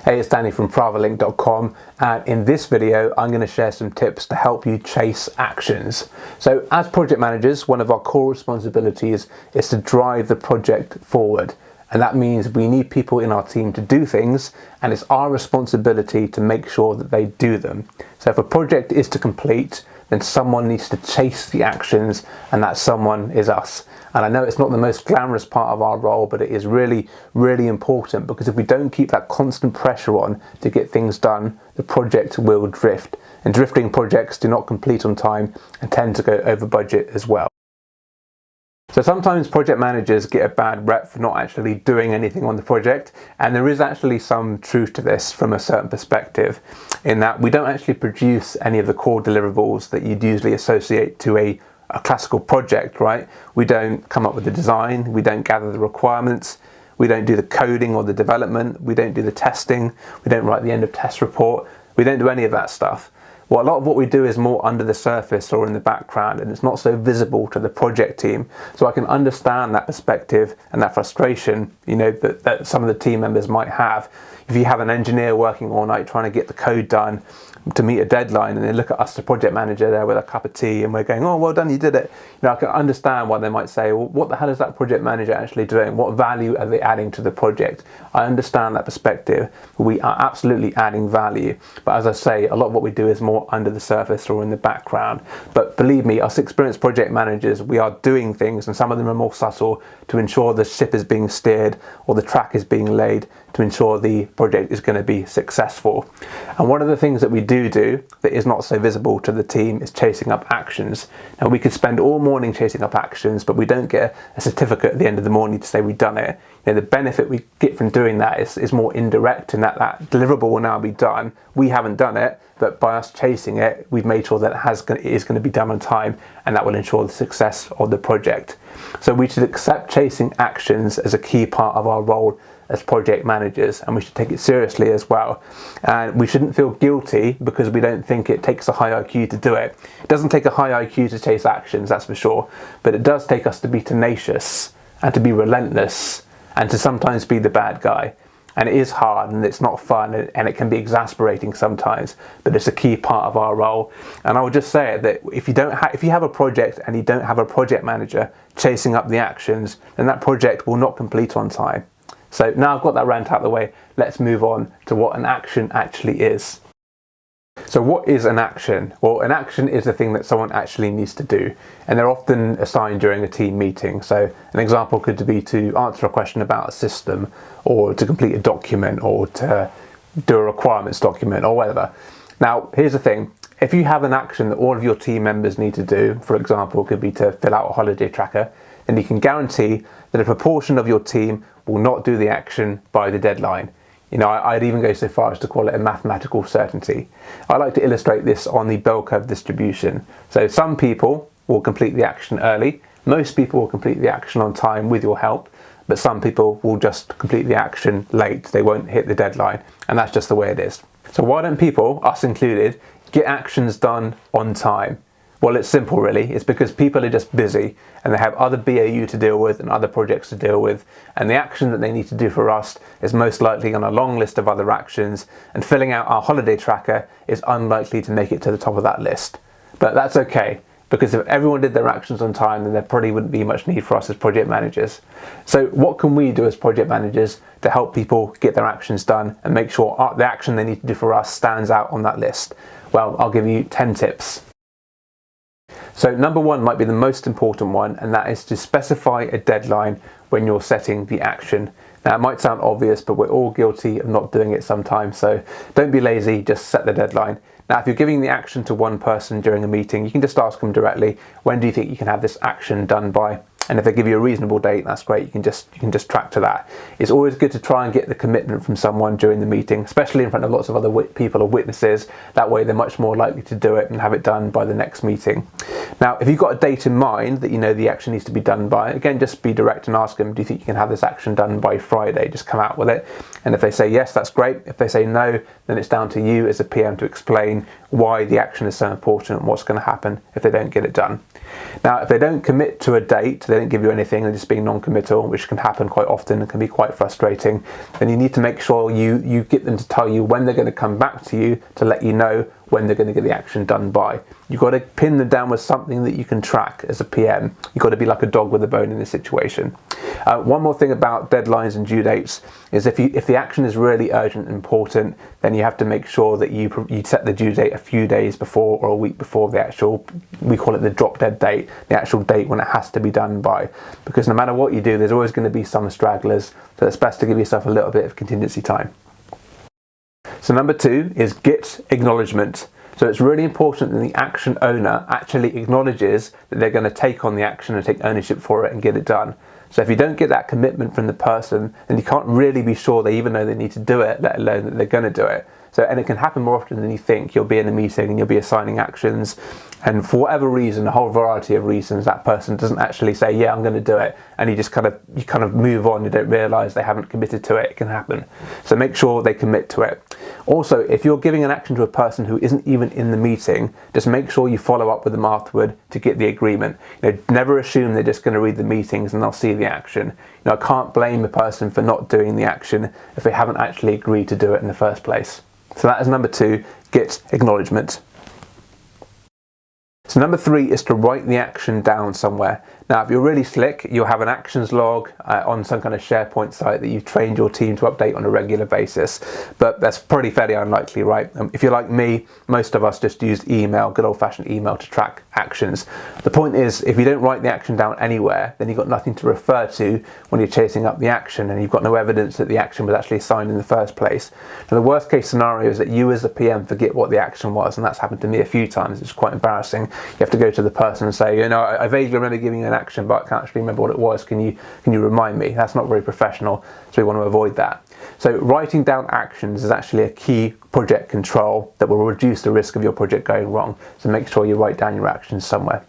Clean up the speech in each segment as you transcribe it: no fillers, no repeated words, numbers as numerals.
Hey, it's Danny from Pravalink.com, and in this video I'm going to share some tips to help you chase actions. So as project managers, one of our core responsibilities is to drive the project forward, and that means we need people in our team to do things, and it's our responsibility to make sure that they do them. So if a project is to complete, then someone needs to chase the actions, and that someone is us. And I know it's not the most glamorous part of our role, but it is really, really important, because if we don't keep that constant pressure on to get things done, the project will drift. And drifting projects do not complete on time and tend to go over budget as well. So sometimes project managers get a bad rep for not actually doing anything on the project, and there is actually some truth to this from a certain perspective, in that we don't actually produce any of the core deliverables that you'd usually associate to a classical project, right? We don't come up with the design, we don't gather the requirements, we don't do the coding or the development, we don't do the testing, we don't write the end of test report, we don't do any of that stuff. Well, a lot of what we do is more under the surface or in the background, and it's not so visible to the project team. So I can understand that perspective and that frustration, that some of the team members might have. If you have an engineer working all night trying to get the code done to meet a deadline, and they look at us, the project manager, there with a cup of tea, and we're going, "Oh, well done, you did it." I can understand why they might say, "Well, what the hell is that project manager actually doing? What value are they adding to the project?" I understand that perspective. We are absolutely adding value, but as I say, a lot of what we do is more under the surface or in the background. But believe me, us experienced project managers, we are doing things, and some of them are more subtle, to ensure the ship is being steered or the track is being laid to ensure the project is going to be successful. And one of the things that we do that is not so visible to the team is chasing up actions. Now, we could spend all morning chasing up actions, but we don't get a certificate at the end of the morning to say we've done it. The benefit we get from doing that is more indirect, in that deliverable will now be done. We haven't done it, but by us chasing it, we've made sure that it is going to be done on time, and that will ensure the success of the project. So we should accept chasing actions as a key part of our role as project managers, and we should take it seriously as well. And we shouldn't feel guilty because we don't think it takes a high IQ to do it. It doesn't take a high IQ to chase actions, that's for sure, but it does take us to be tenacious and to be relentless and to sometimes be the bad guy. And it is hard, and it's not fun, and it can be exasperating sometimes, but it's a key part of our role. And I would just say that if you have a project and you don't have a project manager chasing up the actions, then that project will not complete on time. So now I've got that rant out of the way, let's move on to what an action actually is. So what is an action? Well, an action is the thing that someone actually needs to do, and they're often assigned during a team meeting. So an example could be to answer a question about a system, or to complete a document, or to do a requirements document, or whatever. Now, here's the thing. If you have an action that all of your team members need to do, for example, it could be to fill out a holiday tracker, then you can guarantee that a proportion of your team will not do the action by the deadline. I'd even go so far as to call it a mathematical certainty. I like to illustrate this on the bell curve distribution. So some people will complete the action early, most people will complete the action on time with your help, but some people will just complete the action late. They won't hit the deadline, and that's just the way it is. So why don't people, us included, get actions done on time? Well, it's simple really. It's because people are just busy, and they have other BAU to deal with and other projects to deal with, and the action that they need to do for us is most likely on a long list of other actions, and filling out our holiday tracker is unlikely to make it to the top of that list. But that's okay, because if everyone did their actions on time, then there probably wouldn't be much need for us as project managers. So what can we do as project managers to help people get their actions done and make sure the action they need to do for us stands out on that list? Well, I'll give you 10 tips. So number one might be the most important one, and that is to specify a deadline when you're setting the action. Now, it might sound obvious, but we're all guilty of not doing it sometimes, so don't be lazy, just set the deadline. Now, if you're giving the action to one person during a meeting, you can just ask them directly, when do you think you can have this action done by? And if they give you a reasonable date, that's great. You can just track to that. It's always good to try and get the commitment from someone during the meeting, especially in front of lots of other people or witnesses. That way they're much more likely to do it and have it done by the next meeting. Now, if you've got a date in mind that you know the action needs to be done by, again, just be direct and ask them, do you think you can have this action done by Friday? Just come out with it. And if they say yes, that's great. If they say no, then it's down to you as a PM to explain why the action is so important and what's going to happen if they don't get it done. Now, if they don't commit to a date, they they don't give you anything, they're just being non-committal, which can happen quite often and can be quite frustrating, then you need to make sure you get them to tell you when they're going to come back to you to let you know when they're going to get the action done by. You've got to pin them down with something that you can track as a PM. You've got to be like a dog with a bone in this situation. One more thing about deadlines and due dates is if the action is really urgent and important, then you have to make sure that you set the due date a few days before or a week before the actual, we call it the drop dead date, the actual date when it has to be done by. Because no matter what you do, there's always going to be some stragglers, so it's best to give yourself a little bit of contingency time. So number 2 is get acknowledgement. So it's really important that the action owner actually acknowledges that they're going to take on the action and take ownership for it and get it done. So if you don't get that commitment from the person, then you can't really be sure they even know they need to do it, let alone that they're going to do it. So, and it can happen more often than you think. You'll be in a meeting and you'll be assigning actions, and for whatever reason, a whole variety of reasons, that person doesn't actually say, yeah, I'm going to do it, and you kind of move on. You don't realise they haven't committed to it. It can happen. So make sure they commit to it. Also, if you're giving an action to a person who isn't even in the meeting, just make sure you follow up with them afterward to get the agreement. Never assume they're just going to read the meetings and they'll see the action. I can't blame a person for not doing the action if they haven't actually agreed to do it in the first place. So that is number 2, get acknowledgement. So number 3 is to write the action down somewhere. Now, if you're really slick, you'll have an actions log on some kind of SharePoint site that you've trained your team to update on a regular basis. But that's probably fairly unlikely, right? If you're like me, most of us just use email, good old-fashioned email, to track actions. The point is, if you don't write the action down anywhere, then you've got nothing to refer to when you're chasing up the action, and you've got no evidence that the action was actually assigned in the first place. Now, the worst case scenario is that you as a PM forget what the action was, and that's happened to me a few times. It's quite embarrassing. You have to go to the person and say, I vaguely remember giving you an action, but I can't actually remember what it was. Can you remind me? That's not very professional, so we want to avoid that. So writing down actions is actually a key project control that will reduce the risk of your project going wrong. So make sure you write down your actions somewhere.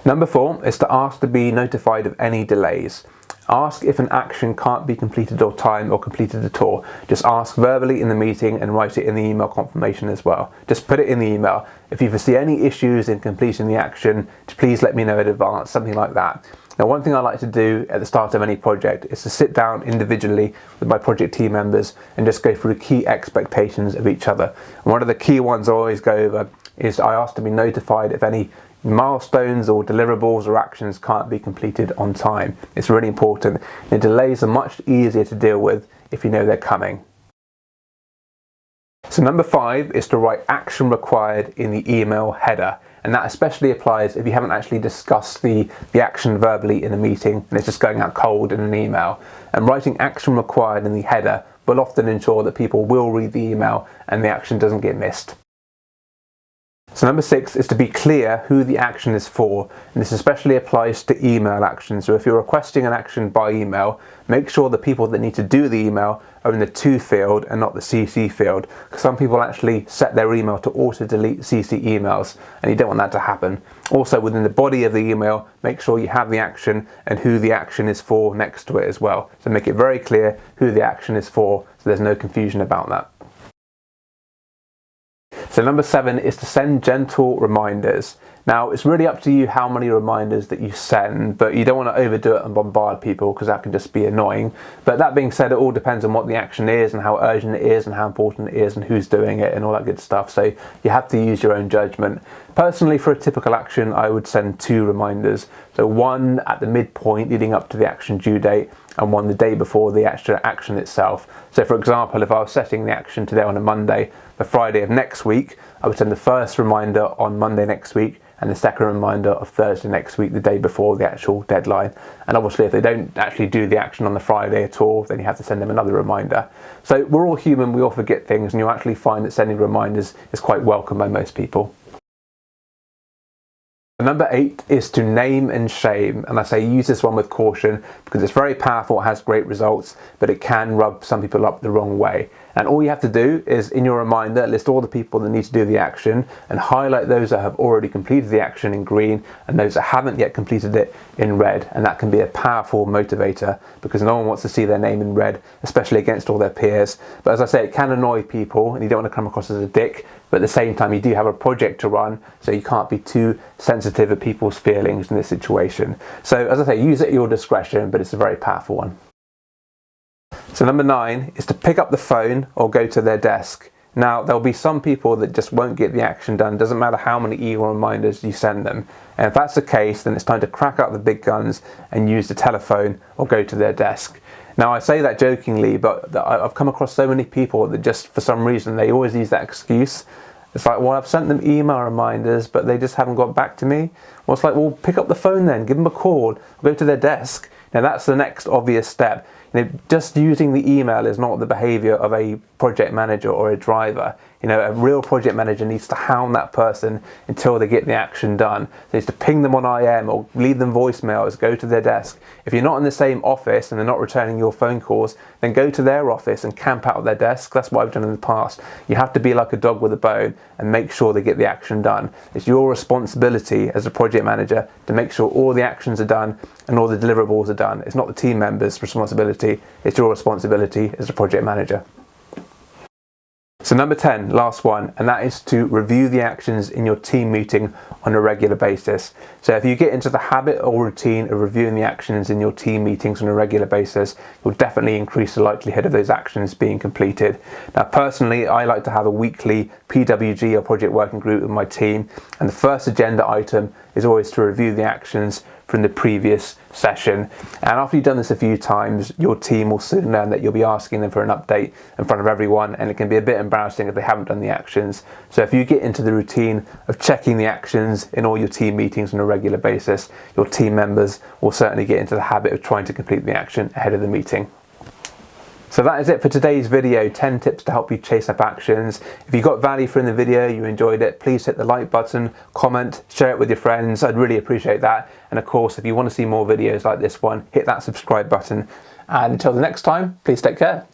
Number 4 is to ask to be notified of any delays. Ask if an action can't be completed on time or completed at all. Just ask verbally in the meeting and write it in the email confirmation as well. Just put it in the email. If you foresee any issues in completing the action, please let me know in advance, something like that. Now, one thing I like to do at the start of any project is to sit down individually with my project team members and just go through key expectations of each other. And one of the key ones I always go over is I ask to be notified if any milestones or deliverables or actions can't be completed on time. It's really important. And delays are much easier to deal with if you know they're coming. So number 5 is to write action required in the email header. And that especially applies if you haven't actually discussed the action verbally in a meeting and it's just going out cold in an email. And writing action required in the header will often ensure that people will read the email and the action doesn't get missed. So number 6 is to be clear who the action is for, and this especially applies to email actions. So if you're requesting an action by email, make sure the people that need to do the email are in the to field and not the CC field, because some people actually set their email to auto-delete CC emails, and you don't want that to happen. Also, within the body of the email, make sure you have the action and who the action is for next to it as well. So make it very clear who the action is for, so there's no confusion about that. So number 7 is to send gentle reminders. Now, it's really up to you how many reminders that you send, but you don't want to overdo it and bombard people because that can just be annoying. But that being said, it all depends on what the action is and how urgent it is and how important it is and who's doing it and all that good stuff. So you have to use your own judgment. Personally, for a typical action, I would send 2 reminders. So one at the midpoint leading up to the action due date and one the day before the actual action itself. So for example, if I was setting the action today on a Monday, the Friday of next week, I would send the first reminder on Monday next week and the second reminder of Thursday next week, the day before the actual deadline. And obviously if they don't actually do the action on the Friday at all, then you have to send them another reminder. So we're all human, we all forget things, and you'll actually find that sending reminders is quite welcome by most people. Number 8 is to name and shame, and I say use this one with caution because it's very powerful, it has great results, but it can rub some people up the wrong way. And all you have to do is, in your reminder, list all the people that need to do the action and highlight those that have already completed the action in green and those that haven't yet completed it in red. And that can be a powerful motivator because no one wants to see their name in red, especially against all their peers. But as I say, it can annoy people and you don't want to come across as a dick. but at the same time you do have a project to run, so you can't be too sensitive of people's feelings in this situation. So as I say, use it at your discretion, but it's a very powerful one. So number 9 is to pick up the phone or go to their desk. Now, there'll be some people that just won't get the action done, doesn't matter how many email reminders you send them. And if that's the case, then it's time to crack out the big guns and use the telephone or go to their desk. Now, I say that jokingly, but I've come across so many people that just, for some reason, they always use that excuse. It's like, well, I've sent them email reminders, but they just haven't got back to me. Well, it's like, well, pick up the phone then, give them a call, go to their desk. Now, that's the next obvious step. Just using the email is not the behaviour of a project manager or a driver. A real project manager needs to hound that person until they get the action done. They need to ping them on IM or leave them voicemails, go to their desk. If you're not in the same office and they're not returning your phone calls, then go to their office and camp out at their desk. That's what I've done in the past. You have to be like a dog with a bone and make sure they get the action done. It's your responsibility as a project manager to make sure all the actions are done and all the deliverables are done. It's not the team members' responsibility, it's your responsibility as a project manager. So number 10, last one, and that is to review the actions in your team meeting on a regular basis. So if you get into the habit or routine of reviewing the actions in your team meetings on a regular basis, you'll definitely increase the likelihood of those actions being completed. Now personally, I like to have a weekly PWG or project working group with my team, and the first agenda item is always to review the actions from the previous session. And after you've done this a few times, your team will soon learn that you'll be asking them for an update in front of everyone, and it can be a bit embarrassing if they haven't done the actions. So if you get into the routine of checking the actions in all your team meetings on a regular basis, your team members will certainly get into the habit of trying to complete the action ahead of the meeting. So that is it for today's video, 10 tips to help you chase up actions. If you got value from the video, you enjoyed it, please hit the like button, comment, share it with your friends. I'd really appreciate that. And of course, if you want to see more videos like this one, hit that subscribe button. And until the next time, please take care.